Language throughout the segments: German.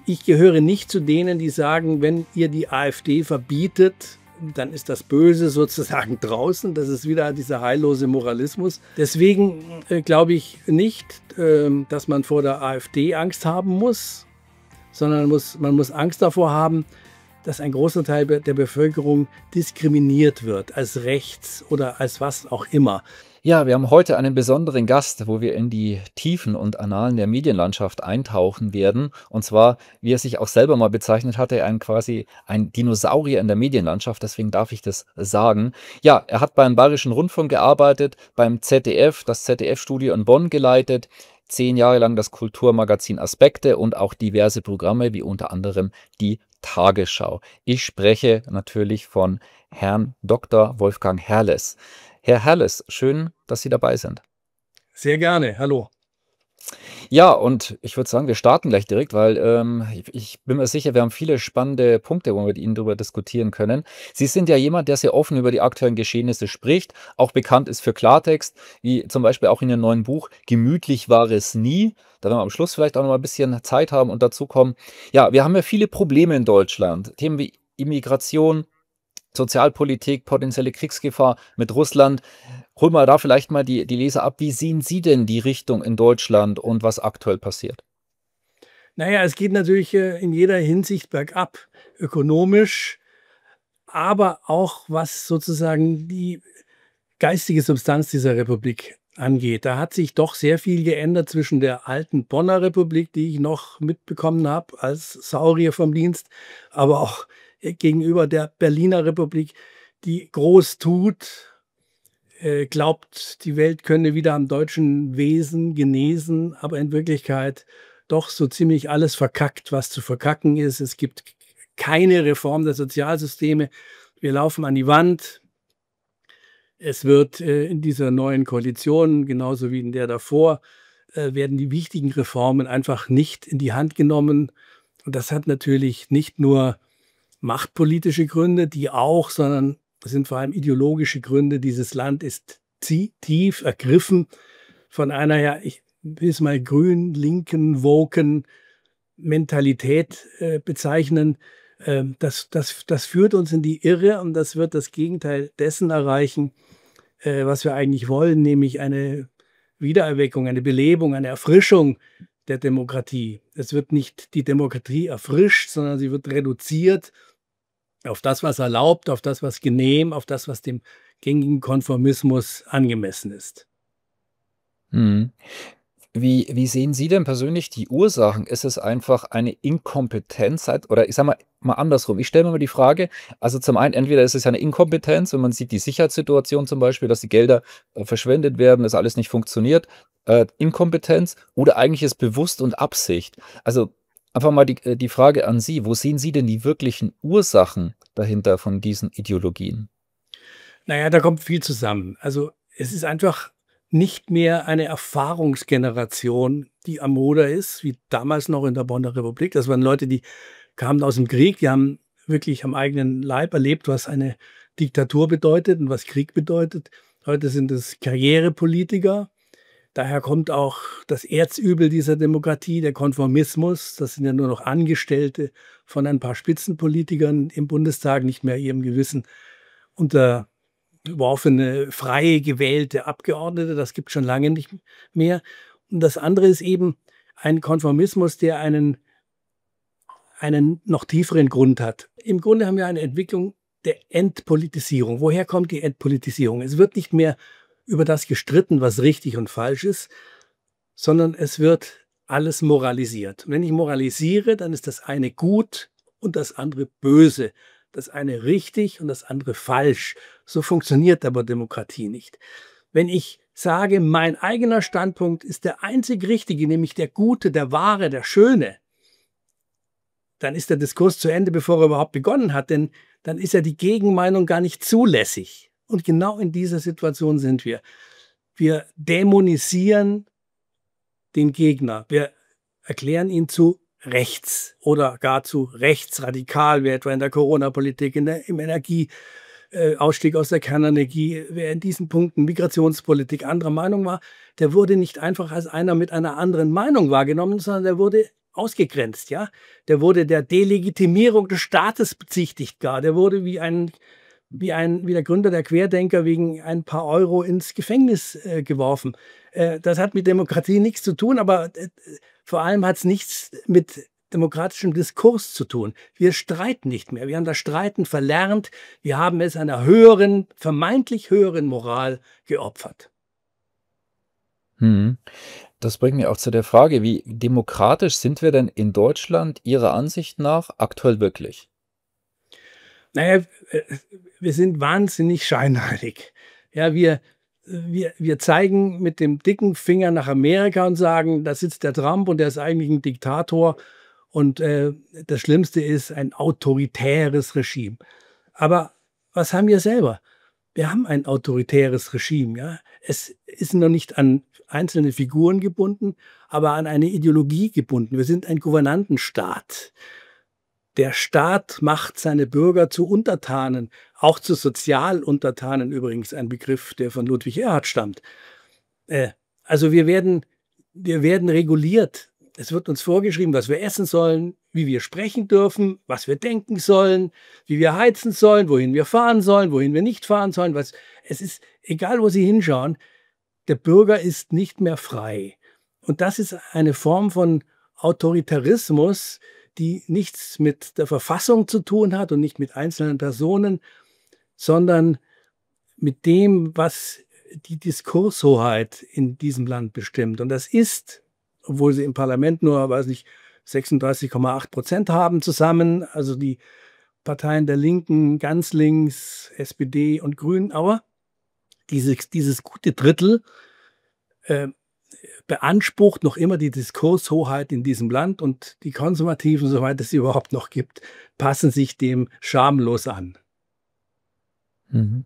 Ich gehöre nicht zu denen, die sagen, wenn ihr die AfD verbietet, dann ist das Böse sozusagen draußen. Das ist wieder dieser heillose Moralismus. Deswegen glaube ich nicht, dass man vor der AfD Angst haben muss, sondern man muss Angst davor haben, dass ein großer Teil der Bevölkerung diskriminiert wird, als rechts oder als was auch immer. Ja, wir haben heute einen besonderen Gast, wo wir in die Tiefen und Annalen der Medienlandschaft eintauchen werden. Und zwar, wie er sich auch selber mal bezeichnet hatte, quasi ein Dinosaurier in der Medienlandschaft. Deswegen darf ich das sagen. Ja, er hat beim Bayerischen Rundfunk gearbeitet, beim ZDF, das ZDF-Studio in Bonn geleitet, 10 Jahre lang das Kulturmagazin Aspekte und auch diverse Programme, wie unter anderem die Tagesschau. Ich spreche natürlich von Herrn Dr. Wolfgang Herrles. Herr Herrles, schön, dass Sie dabei sind. Sehr gerne, hallo. Ja, und ich würde sagen, wir starten gleich direkt, weil ich bin mir sicher, wir haben viele spannende Punkte, wo wir mit Ihnen darüber diskutieren können. Sie sind ja jemand, der sehr offen über die aktuellen Geschehnisse spricht, auch bekannt ist für Klartext, wie zum Beispiel auch in Ihrem neuen Buch Gemütlich war es nie. Da werden wir am Schluss vielleicht auch noch mal ein bisschen Zeit haben und dazu kommen. Ja, wir haben ja viele Probleme in Deutschland. Themen wie Immigration, Sozialpolitik, potenzielle Kriegsgefahr mit Russland. Holen wir da vielleicht mal die Leser ab. Wie sehen Sie denn die Richtung in Deutschland und was aktuell passiert? Naja, es geht natürlich in jeder Hinsicht bergab, ökonomisch, aber auch was sozusagen die geistige Substanz dieser Republik angeht. Da hat sich doch sehr viel geändert zwischen der alten Bonner Republik, die ich noch mitbekommen habe als Saurier vom Dienst, aber auch gegenüber der Berliner Republik, die groß tut, glaubt, die Welt könne wieder am deutschen Wesen genesen, aber in Wirklichkeit doch so ziemlich alles verkackt, was zu verkacken ist. Es gibt keine Reform der Sozialsysteme. Wir laufen an die Wand. Es wird in dieser neuen Koalition, genauso wie in der davor, werden die wichtigen Reformen einfach nicht in die Hand genommen. Und das hat natürlich nicht nur machtpolitische Gründe, die auch, sondern es sind vor allem ideologische Gründe. Dieses Land ist tief ergriffen von einer, ja, ich will es mal grün, linken, woken Mentalität bezeichnen. Das führt uns in die Irre und das wird das Gegenteil dessen erreichen, was wir eigentlich wollen, nämlich eine Wiedererweckung, eine Belebung, eine Erfrischung der Demokratie. Es wird nicht die Demokratie erfrischt, sondern sie wird reduziert auf das, was erlaubt, auf das, was genehm, auf das, was dem gängigen Konformismus angemessen ist. Mhm. Wie sehen Sie denn persönlich die Ursachen? Ist es einfach eine Inkompetenz oder ich sage mal andersrum. Ich stelle mir mal die Frage, also zum einen, entweder ist es ja eine Inkompetenz, wenn man sieht die Sicherheitssituation zum Beispiel, dass die Gelder verschwendet werden, dass alles nicht funktioniert, Inkompetenz oder eigentlich ist bewusst und Absicht. Also einfach mal die Frage an Sie, wo sehen Sie denn die wirklichen Ursachen dahinter von diesen Ideologien? Naja, da kommt viel zusammen. Also es ist einfach nicht mehr eine Erfahrungsgeneration, die am Ruder ist, wie damals noch in der Bonner Republik. Das waren Leute, die kamen aus dem Krieg, die haben wirklich am eigenen Leib erlebt, was eine Diktatur bedeutet und was Krieg bedeutet. Heute sind es Karrierepolitiker. Daher kommt auch das Erzübel dieser Demokratie, der Konformismus. Das sind ja nur noch Angestellte von ein paar Spitzenpolitikern im Bundestag, nicht mehr ihrem Gewissen unterworfene, freie gewählte Abgeordnete. Das gibt es schon lange nicht mehr. Und das andere ist eben ein Konformismus, der einen noch tieferen Grund hat. Im Grunde haben wir eine Entwicklung der Entpolitisierung. Woher kommt die Entpolitisierung? Es wird nicht mehr über das gestritten, was richtig und falsch ist, sondern es wird alles moralisiert. Und wenn ich moralisiere, dann ist das eine gut und das andere böse. Das eine richtig und das andere falsch. So funktioniert aber Demokratie nicht. Wenn ich sage, mein eigener Standpunkt ist der einzig richtige, nämlich der gute, der wahre, der schöne, dann ist der Diskurs zu Ende, bevor er überhaupt begonnen hat, denn dann ist ja die Gegenmeinung gar nicht zulässig. Und genau in dieser Situation sind wir. Wir dämonisieren den Gegner. Wir erklären ihn zu rechts oder gar zu rechtsradikal, wie etwa in der Corona-Politik, im Energieausstieg aus der Kernenergie. Wer in diesen Punkten Migrationspolitik anderer Meinung war, der wurde nicht einfach als einer mit einer anderen Meinung wahrgenommen, sondern der wurde ausgegrenzt, ja. Der wurde der Delegitimierung des Staates bezichtigt gar. Der wurde wie der Gründer der Querdenker wegen ein paar Euro ins Gefängnis geworfen. Das hat mit Demokratie nichts zu tun, aber vor allem hat es nichts mit demokratischem Diskurs zu tun. Wir streiten nicht mehr. Wir haben das Streiten verlernt. Wir haben es einer höheren, vermeintlich höheren Moral geopfert. Mhm. Das bringt mich auch zu der Frage, wie demokratisch sind wir denn in Deutschland Ihrer Ansicht nach aktuell wirklich? Naja, wir sind wahnsinnig scheinheilig. Ja, wir zeigen mit dem dicken Finger nach Amerika und sagen, da sitzt der Trump und der ist eigentlich ein Diktator und das Schlimmste ist ein autoritäres Regime. Aber was haben wir selber? Wir haben ein autoritäres Regime. Ja? Es ist noch nicht an einzelne Figuren gebunden, aber an eine Ideologie gebunden. Wir sind ein Gouvernantenstaat. Der Staat macht seine Bürger zu Untertanen, auch zu Sozialuntertanen übrigens, ein Begriff, der von Ludwig Erhard stammt. Also wir werden reguliert. Es wird uns vorgeschrieben, was wir essen sollen, wie wir sprechen dürfen, was wir denken sollen, wie wir heizen sollen, wohin wir fahren sollen, wohin wir nicht fahren sollen. Es ist egal, wo Sie hinschauen, der Bürger ist nicht mehr frei. Und das ist eine Form von Autoritarismus, die nichts mit der Verfassung zu tun hat und nicht mit einzelnen Personen, sondern mit dem, was die Diskurshoheit in diesem Land bestimmt. Und das ist, obwohl sie im Parlament nur, weiß nicht, 36,8% haben zusammen, also die Parteien der Linken, ganz links, SPD und Grünen, aber dieses gute Drittel beansprucht noch immer die Diskurshoheit in diesem Land und die Konservativen, soweit es sie überhaupt noch gibt, passen sich dem schamlos an. Mhm.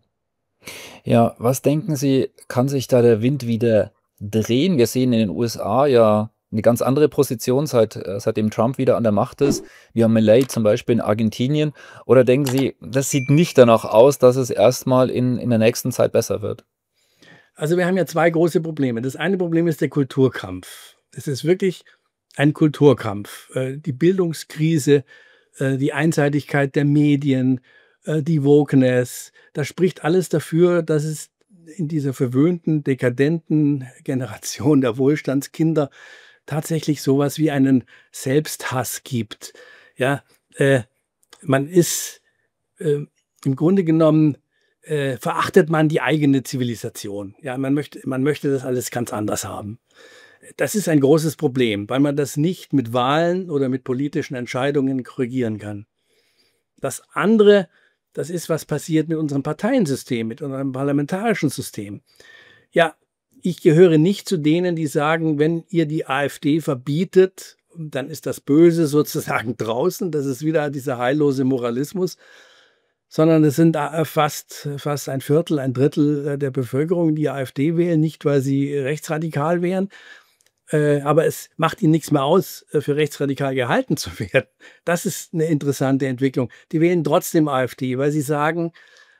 Ja, was denken Sie, kann sich da der Wind wieder drehen? Wir sehen in den USA ja eine ganz andere Position, seitdem Trump wieder an der Macht ist. Wir haben Milei zum Beispiel in Argentinien. Oder denken Sie, das sieht nicht danach aus, dass es erstmal in der nächsten Zeit besser wird? Also wir haben ja zwei große Probleme. Das eine Problem ist der Kulturkampf. Es ist wirklich ein Kulturkampf. Die Bildungskrise, die Einseitigkeit der Medien, die Wokeness. Das spricht alles dafür, dass es in dieser verwöhnten, dekadenten Generation der Wohlstandskinder tatsächlich sowas wie einen Selbsthass gibt. Ja, man ist im Grunde genommen verachtet man die eigene Zivilisation. Ja, man möchte das alles ganz anders haben. Das ist ein großes Problem, weil man das nicht mit Wahlen oder mit politischen Entscheidungen korrigieren kann. Das andere, das ist, was passiert mit unserem Parteiensystem, mit unserem parlamentarischen System. Ja, ich gehöre nicht zu denen, die sagen, wenn ihr die AfD verbietet, dann ist das Böse sozusagen draußen. Das ist wieder dieser heillose Moralismus. Sondern es sind fast ein Viertel, ein Drittel der Bevölkerung, die AfD wählen, nicht weil sie rechtsradikal wären, aber es macht ihnen nichts mehr aus, für rechtsradikal gehalten zu werden. Das ist eine interessante Entwicklung. Die wählen trotzdem AfD, weil sie sagen,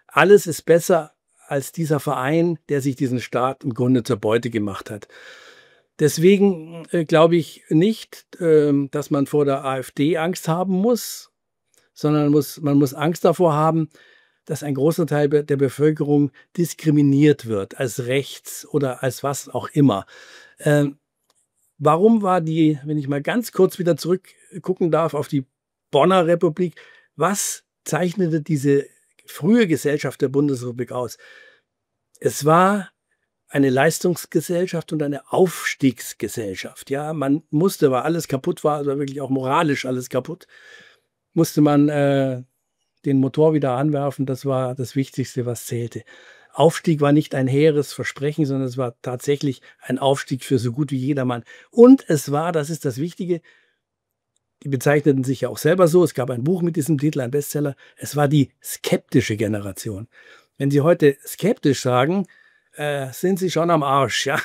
alles ist besser als dieser Verein, der sich diesen Staat im Grunde zur Beute gemacht hat. Deswegen glaube ich nicht, dass man vor der AfD Angst haben muss, sondern man muss Angst davor haben, dass ein großer Teil der Bevölkerung diskriminiert wird, als rechts oder als was auch immer. Warum war wenn ich mal ganz kurz wieder zurückgucken darf auf die Bonner Republik, was zeichnete diese frühe Gesellschaft der Bundesrepublik aus? Es war eine Leistungsgesellschaft und eine Aufstiegsgesellschaft. Ja, man musste, weil alles kaputt war, also wirklich auch moralisch alles kaputt, musste man den Motor wieder anwerfen. Das war das Wichtigste, was zählte. Aufstieg war nicht ein hehres Versprechen, sondern es war tatsächlich ein Aufstieg für so gut wie jedermann. Und es war, das ist das Wichtige, die bezeichneten sich ja auch selber so, es gab ein Buch mit diesem Titel, ein Bestseller, es war die skeptische Generation. Wenn Sie heute skeptisch sagen, sind Sie schon am Arsch. Ja?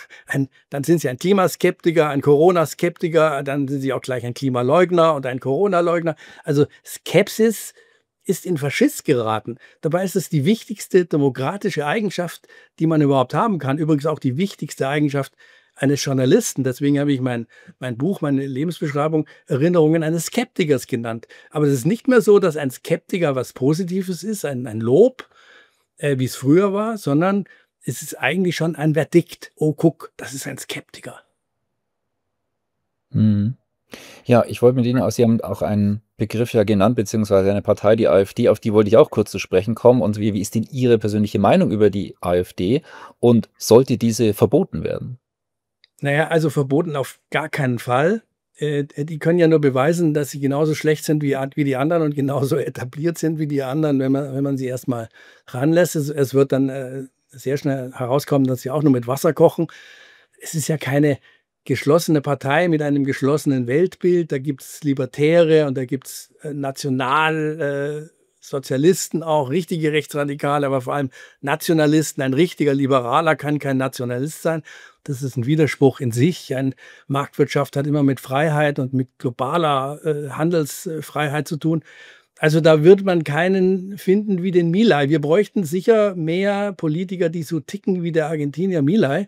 Dann sind Sie ein Klimaskeptiker, ein Corona-Skeptiker, dann sind Sie auch gleich ein Klimaleugner und ein Corona-Leugner. Also Skepsis ist in Faschismus geraten. Dabei ist es die wichtigste demokratische Eigenschaft, die man überhaupt haben kann. Übrigens auch die wichtigste Eigenschaft eines Journalisten. Deswegen habe ich mein Buch, meine Lebensbeschreibung Erinnerungen eines Skeptikers genannt. Aber es ist nicht mehr so, dass ein Skeptiker was Positives ist, ein Lob, wie es früher war, sondern es ist eigentlich schon ein Verdikt. Oh, guck, das ist ein Skeptiker. Mhm. Ja, ich wollte mit Ihnen Sie haben auch einen Begriff ja genannt, beziehungsweise eine Partei, die AfD, auf die wollte ich auch kurz zu sprechen kommen. Und wie ist denn Ihre persönliche Meinung über die AfD und sollte diese verboten werden? Naja, also verboten auf gar keinen Fall. Die können ja nur beweisen, dass sie genauso schlecht sind wie die anderen und genauso etabliert sind wie die anderen, wenn man sie erstmal ranlässt. Es wird dann sehr schnell herauskommen, dass sie auch nur mit Wasser kochen. Es ist ja keine geschlossene Partei mit einem geschlossenen Weltbild. Da gibt es Libertäre und da gibt es Nationalsozialisten auch, richtige Rechtsradikale, aber vor allem Nationalisten. Ein richtiger Liberaler kann kein Nationalist sein. Das ist ein Widerspruch in sich. Eine Marktwirtschaft hat immer mit Freiheit und mit globaler Handelsfreiheit zu tun. Also da wird man keinen finden wie den Milei. Wir bräuchten sicher mehr Politiker, die so ticken wie der Argentinier Milei.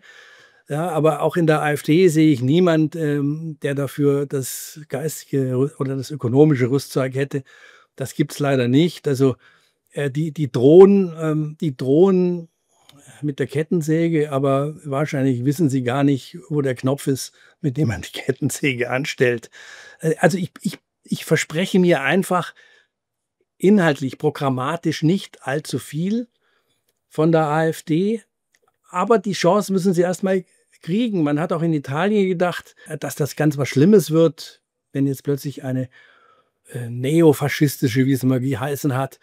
Ja, aber auch in der AfD sehe ich niemand, der dafür das geistige oder das ökonomische Rüstzeug hätte. Das gibt es leider nicht. Also die drohen mit der Kettensäge, aber wahrscheinlich wissen sie gar nicht, wo der Knopf ist, mit dem man die Kettensäge anstellt. Also ich verspreche mir einfach inhaltlich, programmatisch nicht allzu viel von der AfD, aber die Chance müssen sie erstmal kriegen. Man hat auch in Italien gedacht, dass das ganz was Schlimmes wird, wenn jetzt plötzlich eine neofaschistische, wie es immer geheißen hat,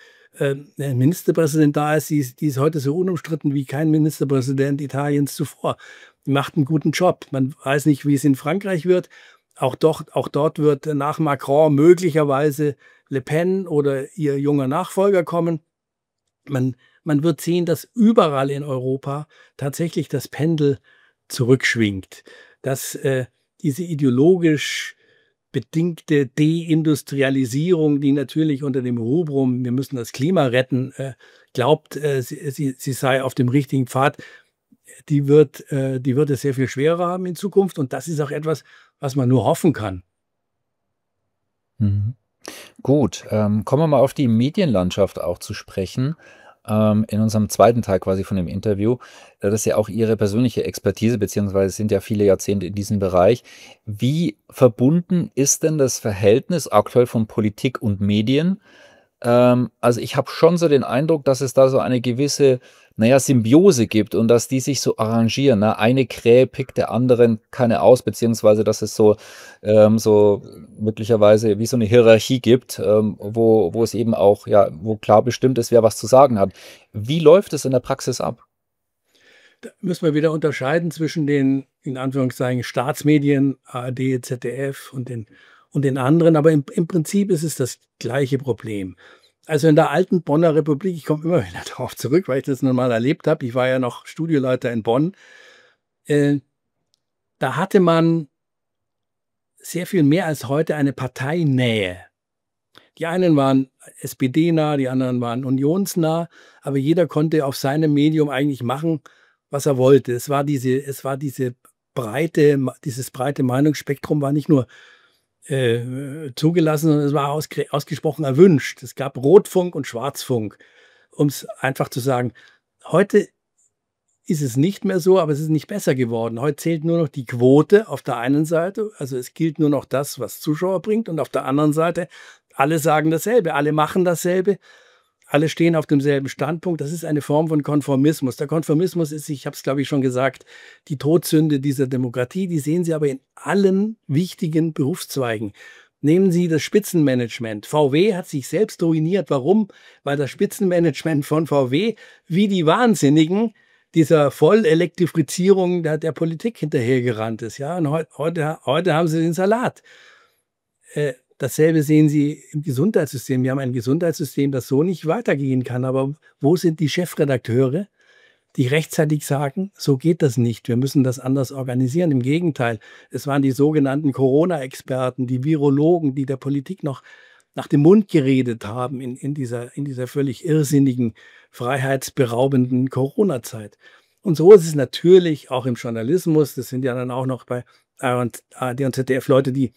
Ministerpräsident da ist, die ist heute so unumstritten wie kein Ministerpräsident Italiens zuvor. Die macht einen guten Job. Man weiß nicht, wie es in Frankreich wird. Auch dort wird nach Macron möglicherweise Le Pen oder ihr junger Nachfolger kommen. Man wird sehen, dass überall in Europa tatsächlich das Pendel zurückschwingt, dass diese ideologisch bedingte Deindustrialisierung, die natürlich unter dem Rubrum, wir müssen das Klima retten, glaubt, sie sei auf dem richtigen Pfad, die wird es sehr viel schwerer haben in Zukunft. Und das ist auch etwas, was man nur hoffen kann. Mhm. Gut, kommen wir mal auf die Medienlandschaft auch zu sprechen. In unserem zweiten Teil quasi von dem Interview. Das ist ja auch Ihre persönliche Expertise, beziehungsweise sind ja viele Jahrzehnte in diesem Bereich. Wie verbunden ist denn das Verhältnis aktuell von Politik und Medien? Also ich habe schon so den Eindruck, dass es da so eine gewisse, naja, Symbiose gibt und dass die sich so arrangieren. Ne? Eine Krähe pickt der anderen keine aus, beziehungsweise dass es so möglicherweise wie so eine Hierarchie gibt, wo es eben auch, ja, wo klar bestimmt ist, wer was zu sagen hat. Wie läuft es in der Praxis ab? Da müssen wir wieder unterscheiden zwischen den, in Anführungszeichen, Staatsmedien, ARD, ZDF und den anderen. Aber im Prinzip ist es das gleiche Problem. Also in der alten Bonner Republik, ich komme immer wieder darauf zurück, weil ich das nun mal erlebt habe. Ich war ja noch Studioleiter in Bonn. Da hatte man sehr viel mehr als heute eine Parteinähe. Die einen waren SPD-nah, die anderen waren unionsnah, aber jeder konnte auf seinem Medium eigentlich machen, was er wollte. Dieses breite Meinungsspektrum war nicht nur zugelassen, sondern es war ausgesprochen erwünscht. Es gab Rotfunk und Schwarzfunk, um es einfach zu sagen. Heute ist es nicht mehr so, aber es ist nicht besser geworden. Heute zählt nur noch die Quote auf der einen Seite, also es gilt nur noch das, was Zuschauer bringt, und auf der anderen Seite, alle sagen dasselbe, alle machen dasselbe, alle stehen auf demselben Standpunkt. Das ist eine Form von Konformismus. Der Konformismus ist, ich habe es glaube ich schon gesagt, die Todsünde dieser Demokratie. Die sehen Sie aber in allen wichtigen Berufszweigen. Nehmen Sie das Spitzenmanagement. VW hat sich selbst ruiniert. Warum? Weil das Spitzenmanagement von VW wie die Wahnsinnigen dieser Vollelektrifizierung der Politik hinterhergerannt ist. Ja, und heute haben sie den Salat. Dasselbe sehen Sie im Gesundheitssystem. Wir haben ein Gesundheitssystem, das so nicht weitergehen kann. Aber wo sind die Chefredakteure, die rechtzeitig sagen, so geht das nicht, wir müssen das anders organisieren? Im Gegenteil, es waren die sogenannten Corona-Experten, die Virologen, die der Politik noch nach dem Mund geredet haben in dieser völlig irrsinnigen, freiheitsberaubenden Corona-Zeit. Und so ist es natürlich auch im Journalismus. Das sind ja dann auch noch bei ARD und ZDF Leute, die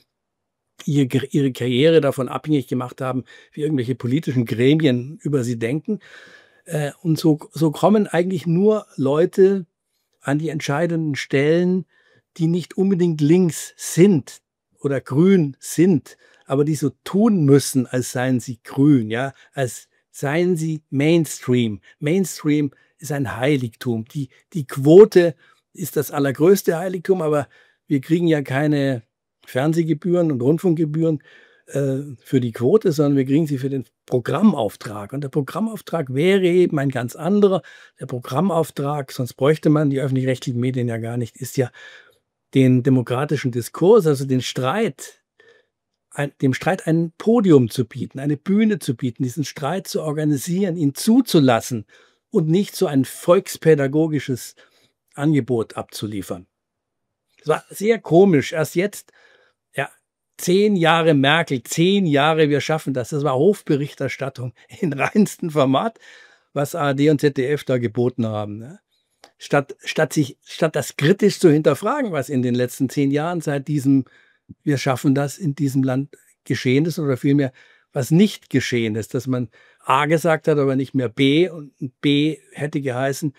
ihre Karriere davon abhängig gemacht haben, wie irgendwelche politischen Gremien über sie denken. Und so kommen eigentlich nur Leute an die entscheidenden Stellen, die nicht unbedingt links sind oder grün sind, aber die so tun müssen, als seien sie grün, ja, als seien sie Mainstream. Mainstream ist ein Heiligtum. Die Quote ist das allergrößte Heiligtum, aber wir kriegen ja keine Fernsehgebühren und Rundfunkgebühren für die Quote, sondern wir kriegen sie für den Programmauftrag. Und der Programmauftrag wäre eben ein ganz anderer. Der Programmauftrag, sonst bräuchte man die öffentlich-rechtlichen Medien ja gar nicht, ist ja den demokratischen Diskurs, also den Streit, dem Streit ein Podium zu bieten, eine Bühne zu bieten, diesen Streit zu organisieren, ihn zuzulassen und nicht so ein volkspädagogisches Angebot abzuliefern. Es war sehr komisch. Erst jetzt, ja, 10 Jahre Merkel, 10 Jahre, wir schaffen das. Das war Hofberichterstattung in reinstem Format, was ARD und ZDF da geboten haben. Ne? Statt das kritisch zu hinterfragen, was in den letzten 10 Jahren seit diesem wir schaffen das in diesem Land geschehen ist oder vielmehr was nicht geschehen ist, dass man A gesagt hat, aber nicht mehr B und B hätte geheißen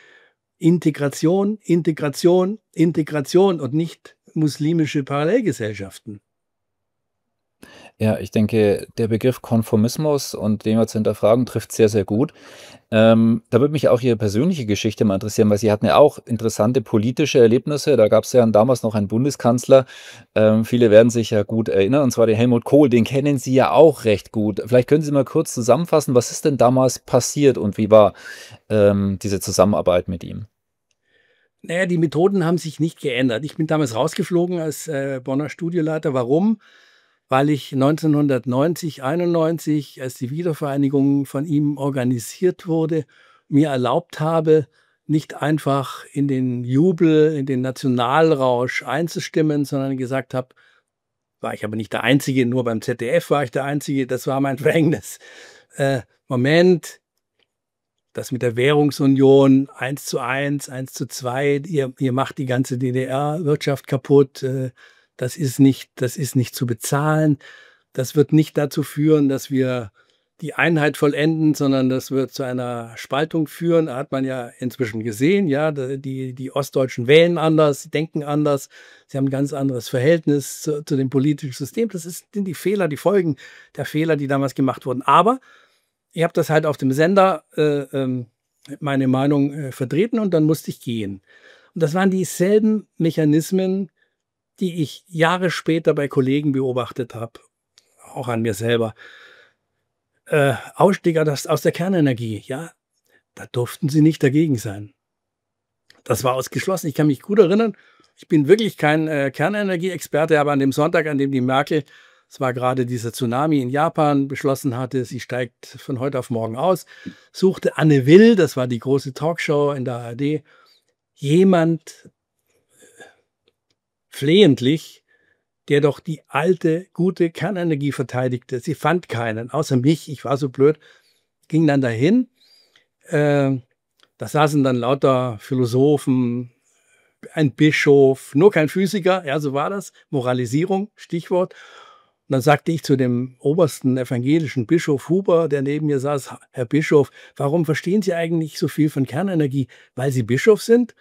Integration, Integration, Integration und nicht muslimische Parallelgesellschaften. Ja, ich denke, der Begriff Konformismus und den mal zu hinterfragen, trifft sehr, sehr gut. Da würde mich auch Ihre persönliche Geschichte mal interessieren, weil Sie hatten ja auch interessante politische Erlebnisse. Da gab es ja damals noch einen Bundeskanzler. Viele werden sich ja gut erinnern, und zwar den Helmut Kohl. Den kennen Sie ja auch recht gut. Vielleicht können Sie mal kurz zusammenfassen, was ist denn damals passiert und wie war diese Zusammenarbeit mit ihm? Naja, die Methoden haben sich nicht geändert. Ich bin damals rausgeflogen als Bonner Studioleiter. Warum? Weil ich 1990, 91, als die Wiedervereinigung von ihm organisiert wurde, mir erlaubt habe, nicht einfach in den Jubel, in den Nationalrausch einzustimmen, sondern gesagt habe, war ich aber nicht der Einzige, nur beim ZDF war ich der Einzige, das war mein Verhängnis. Moment, das mit der Währungsunion 1:1, 1:2, ihr macht die ganze DDR-Wirtschaft kaputt, das ist nicht zu bezahlen. Das wird nicht dazu führen, dass wir die Einheit vollenden, sondern das wird zu einer Spaltung führen. Da hat man ja inzwischen gesehen, ja, die Ostdeutschen wählen anders, sie denken anders, sie haben ein ganz anderes Verhältnis zu dem politischen System. Das sind die Fehler, die Folgen der Fehler, die damals gemacht wurden. Aber ich habe das halt auf dem Sender meine Meinung vertreten und dann musste ich gehen. Und das waren dieselben Mechanismen, die ich Jahre später bei Kollegen beobachtet habe, auch an mir selber. Ausstieg aus der Kernenergie, ja, da durften sie nicht dagegen sein. Das war ausgeschlossen. Ich kann mich gut erinnern, ich bin wirklich kein Kernenergie-Experte, aber an dem Sonntag, an dem die Merkel, es war gerade dieser Tsunami in Japan, beschlossen hatte, sie steigt von heute auf morgen aus, suchte Anne Will, das war die große Talkshow in der ARD, jemand flehentlich, der doch die alte, gute Kernenergie verteidigte. Sie fand keinen, außer mich, ich war so blöd, ging dann dahin. Da saßen dann lauter Philosophen, ein Bischof, nur kein Physiker, ja, so war das, Moralisierung, Stichwort. Und dann sagte ich zu dem obersten evangelischen Bischof Huber, der neben mir saß, Herr Bischof, warum verstehen Sie eigentlich so viel von Kernenergie? Weil Sie Bischof sind?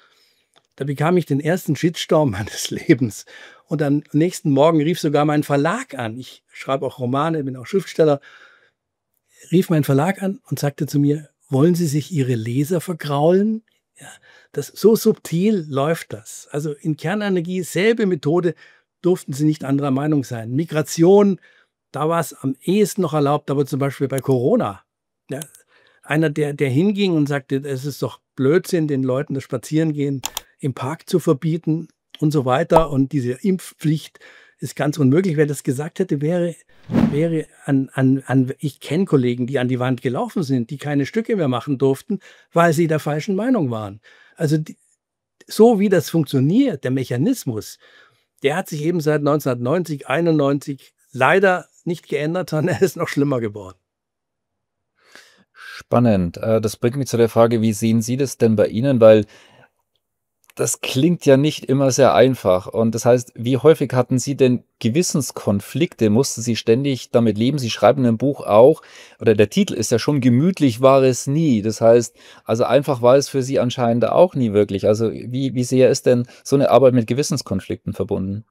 Da bekam ich den ersten Shitstorm meines Lebens. Und am nächsten Morgen rief sogar mein Verlag an. Ich schreibe auch Romane, bin auch Schriftsteller. Rief mein Verlag an und sagte zu mir, wollen Sie sich Ihre Leser vergraulen? Ja, so subtil läuft das. Also in Kernenergie, selbe Methode, durften sie nicht anderer Meinung sein. Migration, da war es am ehesten noch erlaubt, aber zum Beispiel bei Corona. Ja, einer, der hinging und sagte, es ist doch Blödsinn, den Leuten das Spazierengehen im Park zu verbieten und so weiter. Und diese Impfpflicht ist ganz unmöglich. Wer das gesagt hätte, wäre ich kenne Kollegen, die an die Wand gelaufen sind, die keine Stücke mehr machen durften, weil sie der falschen Meinung waren. Also so wie das funktioniert, der Mechanismus, der hat sich eben seit 1990, 91 leider nicht geändert, sondern er ist noch schlimmer geworden. Spannend. Das bringt mich zu der Frage, wie sehen Sie das denn bei Ihnen? Weil Das klingt ja nicht immer sehr einfach. Und das heißt, wie häufig hatten Sie denn Gewissenskonflikte? Mussten Sie ständig damit leben? Sie schreiben im Buch auch, oder der Titel ist ja schon „Gemütlich war es nie." Das heißt, also einfach war es für Sie anscheinend auch nie wirklich. Also, wie sehr ist denn so eine Arbeit mit Gewissenskonflikten verbunden?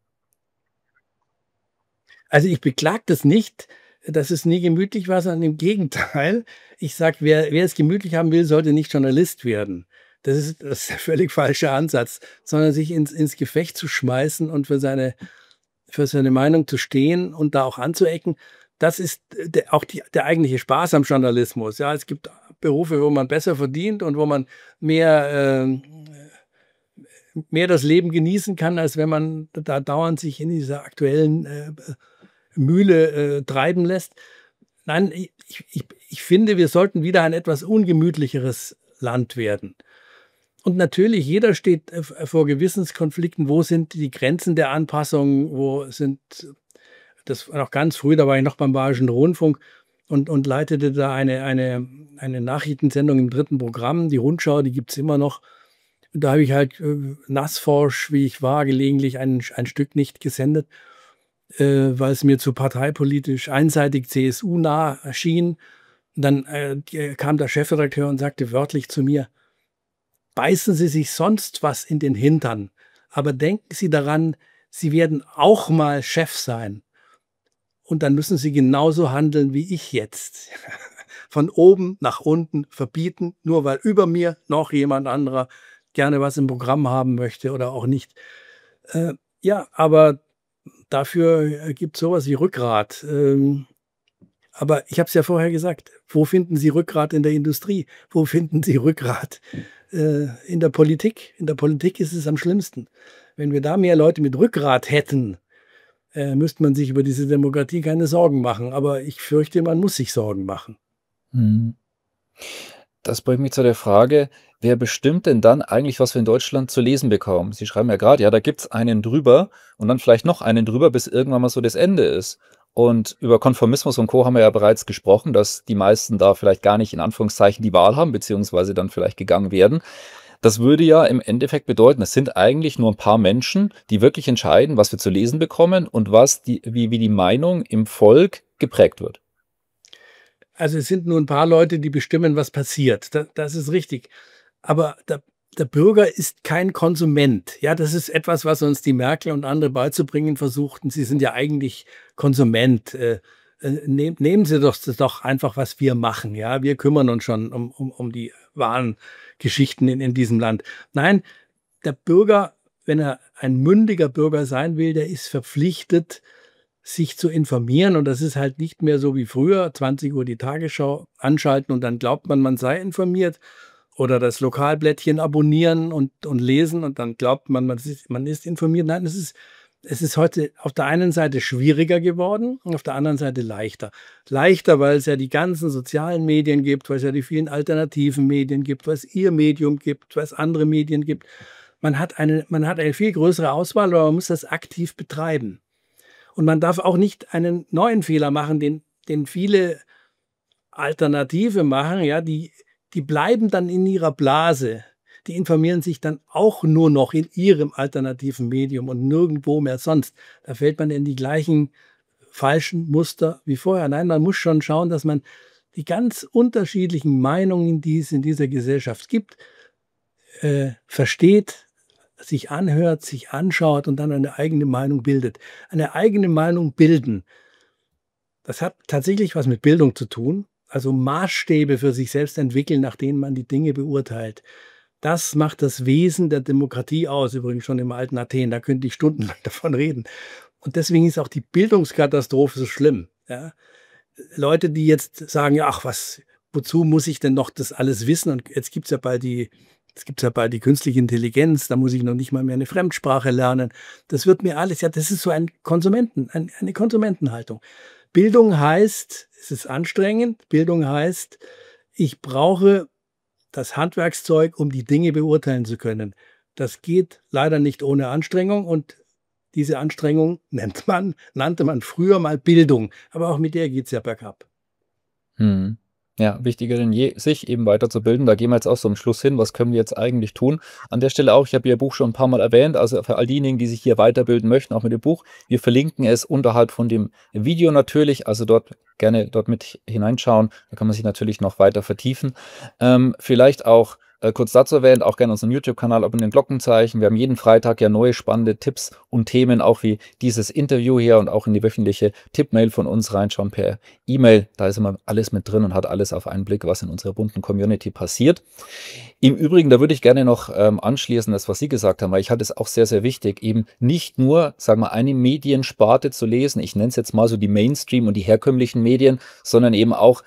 Also, ich beklage das nicht, dass es nie gemütlich war, sondern im Gegenteil. Ich sage, wer es gemütlich haben will, sollte nicht Journalist werden. Das ist der völlig falsche Ansatz, sondern sich ins Gefecht zu schmeißen und für seine Meinung zu stehen und da auch anzuecken. Das ist der eigentliche Spaß am Journalismus. Ja, es gibt Berufe, wo man besser verdient und wo man mehr, mehr das Leben genießen kann, als wenn man da dauernd sich in dieser aktuellen Mühle treiben lässt. Nein, ich finde, wir sollten wieder ein etwas ungemütlicheres Land werden. Und natürlich, jeder steht vor Gewissenskonflikten. Wo sind die Grenzen der Anpassung? Wo sind das war noch ganz früh, da war ich noch beim Bayerischen Rundfunk und leitete da eine Nachrichtensendung im dritten Programm. Die Rundschau, die gibt's immer noch. Und da habe ich halt nassforsch, wie ich war, gelegentlich ein Stück nicht gesendet, weil es mir zu parteipolitisch einseitig CSU-nah erschien. Und dann kam der Chefredakteur und sagte wörtlich zu mir: Beißen Sie sich sonst was in den Hintern, aber denken Sie daran, Sie werden auch mal Chef sein. Und dann müssen Sie genauso handeln wie ich jetzt. Von oben nach unten verbieten, nur weil über mir noch jemand anderer gerne was im Programm haben möchte oder auch nicht. Ja, aber dafür gibt es sowas wie Rückgrat. Aber ich habe es ja vorher gesagt, wo finden Sie Rückgrat in der Industrie? Wo finden Sie Rückgrat in der Politik? In der Politik ist es am schlimmsten. Wenn wir da mehr Leute mit Rückgrat hätten, müsste man sich über diese Demokratie keine Sorgen machen. Aber ich fürchte, man muss sich Sorgen machen. Mhm. Das bringt mich zu der Frage, wer bestimmt denn dann eigentlich, was wir in Deutschland zu lesen bekommen? Sie schreiben ja gerade, ja, da gibt's einen drüber und dann vielleicht noch einen drüber, bis irgendwann mal so das Ende ist. Und über Konformismus und Co. haben wir ja bereits gesprochen, dass die meisten da vielleicht gar nicht in Anführungszeichen die Wahl haben, beziehungsweise dann vielleicht gegangen werden. Das würde ja im Endeffekt bedeuten, es sind eigentlich nur ein paar Menschen, die wirklich entscheiden, was wir zu lesen bekommen und wie die Meinung im Volk geprägt wird. Also es sind nur ein paar Leute, die bestimmen, was passiert. Das ist richtig. Aber der Bürger ist kein Konsument. Ja, das ist etwas, was uns die Merkel und andere beizubringen versuchten. Sie sind ja eigentlich Konsument. Nehmen Sie doch einfach, was wir machen. Ja, wir kümmern uns schon um die wahren Geschichten in diesem Land. Nein, der Bürger, wenn er ein mündiger Bürger sein will, der ist verpflichtet, sich zu informieren. Und das ist halt nicht mehr so wie früher, 20 Uhr die Tagesschau anschalten und dann glaubt man, man sei informiert. Oder das Lokalblättchen abonnieren und lesen und dann glaubt man, man ist informiert. Nein, es ist heute auf der einen Seite schwieriger geworden und auf der anderen Seite leichter. Leichter, weil es ja die ganzen sozialen Medien gibt, weil es ja die vielen alternativen Medien gibt, weil es Ihr Medium gibt, weil es andere Medien gibt. Man hat eine viel größere Auswahl, aber man muss das aktiv betreiben. Und man darf auch nicht einen neuen Fehler machen, den viele Alternative machen, ja, die bleiben dann in ihrer Blase. Die informieren sich dann auch nur noch in ihrem alternativen Medium und nirgendwo mehr sonst. Da fällt man in die gleichen falschen Muster wie vorher. Nein, man muss schon schauen, dass man die ganz unterschiedlichen Meinungen, die es in dieser Gesellschaft gibt, versteht, sich anhört, sich anschaut und dann eine eigene Meinung bildet. Eine eigene Meinung bilden, das hat tatsächlich was mit Bildung zu tun. Also Maßstäbe für sich selbst entwickeln, nach denen man die Dinge beurteilt. Das macht das Wesen der Demokratie aus, übrigens schon im alten Athen. Da könnte ich stundenlang davon reden. Und deswegen ist auch die Bildungskatastrophe so schlimm. Ja? Leute, die jetzt sagen, ja, ach, wozu muss ich denn noch das alles wissen? Und jetzt gibt's ja bald die künstliche Intelligenz, da muss ich noch nicht mal mehr eine Fremdsprache lernen. Das wird mir alles, ja, das ist so eine Konsumentenhaltung. Bildung heißt, es ist anstrengend, Bildung heißt, ich brauche das Handwerkszeug, um die Dinge beurteilen zu können. Das geht leider nicht ohne Anstrengung und diese Anstrengung nannte man früher mal Bildung, aber auch mit der geht's ja bergab. Mhm. Ja, wichtiger denn je, sich eben weiterzubilden. Da gehen wir jetzt auch so am Schluss hin. Was können wir jetzt eigentlich tun? An der Stelle auch, ich habe Ihr Buch schon ein paar Mal erwähnt, also für all diejenigen, die sich hier weiterbilden möchten, auch mit dem Buch. Wir verlinken es unterhalb von dem Video natürlich, also dort gerne dort mit hineinschauen. Da kann man sich natürlich noch weiter vertiefen. Vielleicht auch kurz dazu erwähnt, auch gerne unseren YouTube-Kanal abonnieren, Glockenzeichen. Wir haben jeden Freitag ja neue spannende Tipps und Themen, auch wie dieses Interview hier und auch in die wöchentliche Tippmail von uns reinschauen per E-Mail. Da ist immer alles mit drin und hat alles auf einen Blick, was in unserer bunten Community passiert. Im Übrigen, da würde ich gerne noch anschließen, das, was Sie gesagt haben, weil ich halte es auch sehr, sehr wichtig, eben nicht nur, sagen wir, eine Mediensparte zu lesen, ich nenne es jetzt mal so die Mainstream und die herkömmlichen Medien, sondern eben auch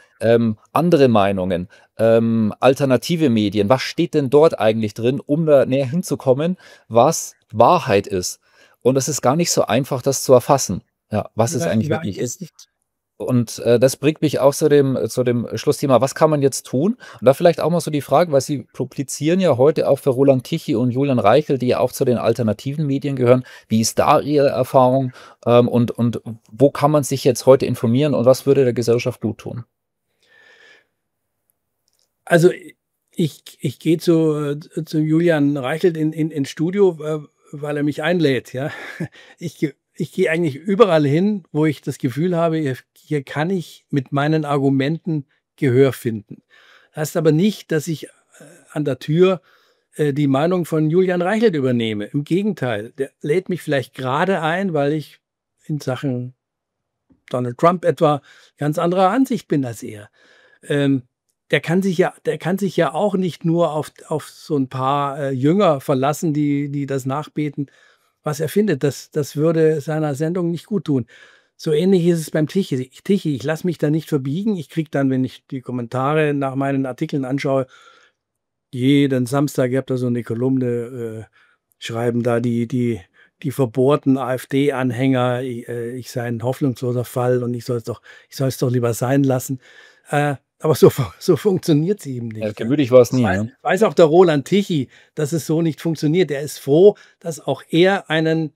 andere Meinungen, alternative Medien. Was steht denn dort eigentlich drin, um da näher hinzukommen, was Wahrheit ist? Und es ist gar nicht so einfach, das zu erfassen, ja, was es eigentlich Ja, wirklich jetzt ist. nicht. Und das bringt mich auch zu dem Schlussthema, was kann man jetzt tun? Und da vielleicht auch mal so die Frage, weil Sie publizieren ja heute auch für Roland Tichy und Julian Reichel, die ja auch zu den alternativen Medien gehören. Wie ist da Ihre Erfahrung? Und wo kann man sich jetzt heute informieren und was würde der Gesellschaft gut tun? Also ich gehe zu Julian Reichelt ins Studio, weil er mich einlädt, ja. Ich gehe eigentlich überall hin, wo ich das Gefühl habe, hier kann ich mit meinen Argumenten Gehör finden. Heißt aber nicht, dass ich an der Tür die Meinung von Julian Reichelt übernehme. Im Gegenteil, der lädt mich vielleicht gerade ein, weil ich in Sachen Donald Trump etwa ganz anderer Ansicht bin als er. Ähm, der kann sich ja auch nicht nur auf so ein paar Jünger verlassen, die das nachbeten, was er findet. Das würde seiner Sendung nicht gut tun. So ähnlich ist es beim Tichy. Ich lasse mich da nicht verbiegen. Ich kriege dann, wenn ich die Kommentare nach meinen Artikeln anschaue, jeden Samstag, ihr habt da so eine Kolumne, schreiben da die verbohrten AfD-Anhänger, ich sei ein hoffnungsloser Fall und ich soll es doch lieber sein lassen. Aber so funktioniert es eben nicht, ja. Gemütlich war es Das nie, ne? weiß auch der Roland Tichy, dass es so nicht funktioniert. Er ist froh, dass auch er einen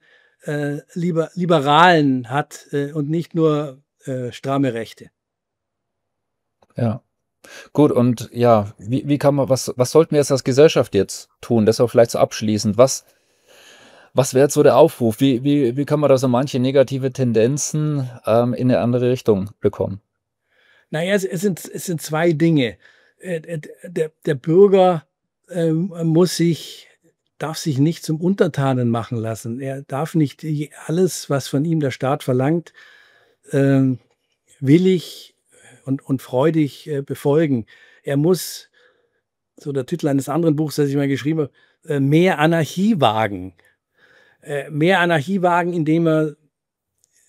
Liberalen hat und nicht nur stramme Rechte. Ja. Gut, und ja, wie kann man, was sollten wir jetzt als Gesellschaft jetzt tun? Das auch vielleicht so abschließend. Was wäre jetzt so der Aufruf? Wie kann man da so manche negative Tendenzen in eine andere Richtung bekommen? Naja, es sind zwei Dinge. Der Bürger darf sich nicht zum Untertanen machen lassen. Er darf nicht alles, was von ihm der Staat verlangt, ähm, willig und freudig befolgen. Er muss, so der Titel eines anderen Buchs, das ich mal geschrieben habe, mehr Anarchie wagen. Mehr Anarchie wagen, indem er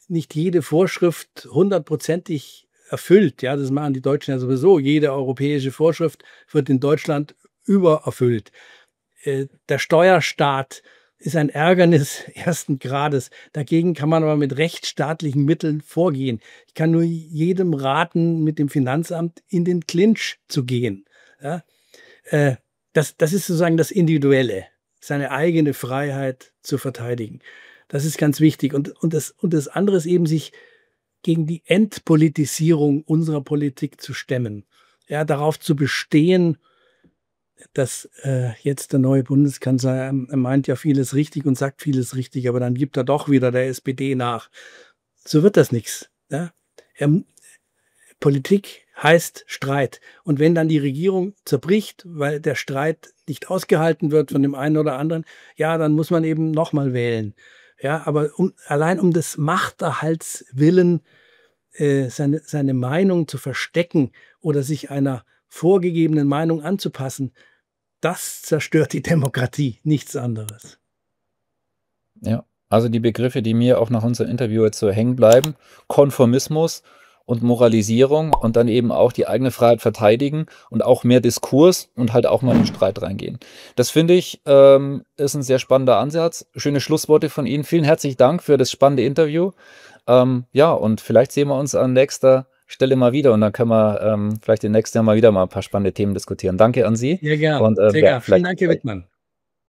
nicht jede Vorschrift hundertprozentig erfüllt. Ja, das machen die Deutschen ja sowieso. Jede europäische Vorschrift wird in Deutschland übererfüllt. Der Steuerstaat ist ein Ärgernis ersten Grades. Dagegen kann man aber mit rechtsstaatlichen Mitteln vorgehen. Ich kann nur jedem raten, mit dem Finanzamt in den Clinch zu gehen. Ja? Das ist sozusagen das Individuelle, seine eigene Freiheit zu verteidigen. Das ist ganz wichtig. Und das andere ist eben, sich gegen die Entpolitisierung unserer Politik zu stemmen. Ja, darauf zu bestehen, dass jetzt der neue Bundeskanzler, er meint ja vieles richtig und sagt vieles richtig, aber dann gibt er doch wieder der SPD nach. So wird das nichts. Ja? Politik heißt Streit. Und wenn dann die Regierung zerbricht, weil der Streit nicht ausgehalten wird von dem einen oder anderen, ja, dann muss man eben nochmal wählen. Ja, aber allein um des Machterhalts willen seine Meinung zu verstecken oder sich einer vorgegebenen Meinung anzupassen, das zerstört die Demokratie, nichts anderes. Ja, also die Begriffe, die mir auch nach unserem Interview jetzt so hängen bleiben: Konformismus und Moralisierung und dann eben auch die eigene Freiheit verteidigen und auch mehr Diskurs und halt auch mal in den Streit reingehen. Das finde ich, ist ein sehr spannender Ansatz. Schöne Schlussworte von Ihnen. Vielen herzlichen Dank für das spannende Interview. Ja, und vielleicht sehen wir uns an nächster Stelle mal wieder und dann können wir vielleicht im nächsten Jahr mal wieder mal ein paar spannende Themen diskutieren. Danke an Sie Sehr gern, und sehr gern. Vielen vielleicht Dank, Herr Wittmann.